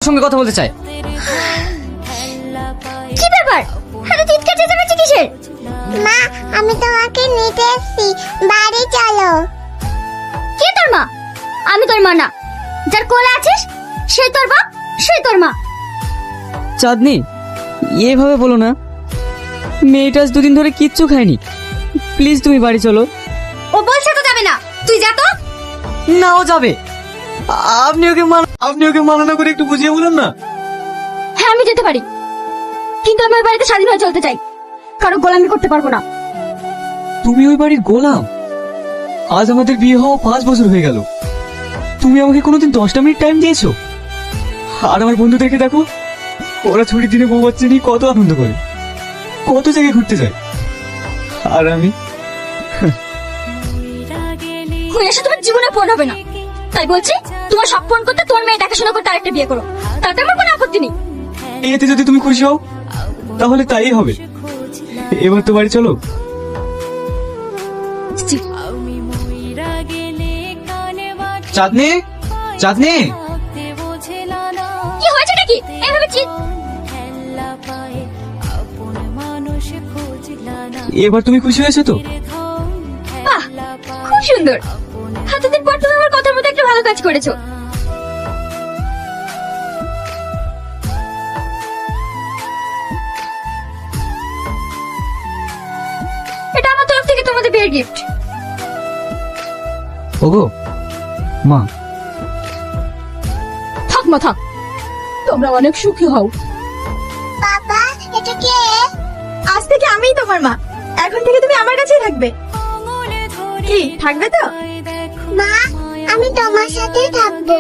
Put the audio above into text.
সঙ্গে কথা বলতে চায়। কি ব্যাপার? এত চিৎকার চেঁচামেচি কিসের? মা, আমি তোমাকে নিতে এসেছি, বাড়ি চলো। কে তোর মা? আমি তোর মা না। যার কোলে আছিস সে তোর বাপ, সে তোর মা। চাঁদনি, এভাবে বলো না। মেয়েটা আজ দুদিন ধরে কিচ্ছু খায়নি। প্লিজ তুমি বাড়ি চলো। ও বলছে তো যাবে না, তুই যা তো। নাও যাবে। আপনি ওকে মানা করে একটু বুঝিয়ে বলুন না। হ্যাঁ, আমি যেতে পারি, কিন্তু আমি ওই বাড়িতে স্বাধীন হয়ে চলতে চাই, কারো গোলামি করতে পারবো না। তুমি ওই বাড়ির গোলাম? আজ আমাদের বিয়ে হওয়া 5 বছর হয়ে গেল। তুমি আমাকে কোনোদিন 10টা মিনিট টাইম দিয়েছো? আর আমার বন্ধুদেরকে দেখো, ওরা ছুটির দিনে বউ বাচ্চা নিয়ে কত আনন্দ করে, কত জায়গায় ঘুরতে যায়। আর আমি হয়ে এসে তোমার জীবনে ফোন হবে না, তাই বলছি তোমার সব ফোন করতে তোমার মেয়ে দেখাশোনা করতে আরেকটা বিয়ে করো, তাতে আমার কোনো আপত্তি নেই। এতে যদি তুমি খুশি হও তাহলে তাই হবে। এবার তো বাড়ি চলো। চাঁদনি, চাঁদনি, কি হয়েছে নাকি এভাবে এবার তুমি খুশি হয়েছো তো? বাহ, খুব সুন্দর। এতদিন পর তুমি আমার কথার মতো একটা ভালো কাজ করেছো। এটা আমার তরফ থেকে তোমাদের বিয়ের গিফট। ওগো মা। থাক মা থাক, তোমরা অনেক সুখী হও। বাবা, এটা কে? আজ থেকে আমিই তোমার মা। এখন থেকে তুমি আমার কাছেই থাকবে। কি থাকবে তো? মা, আমি তোমার সাথেই থাকবো।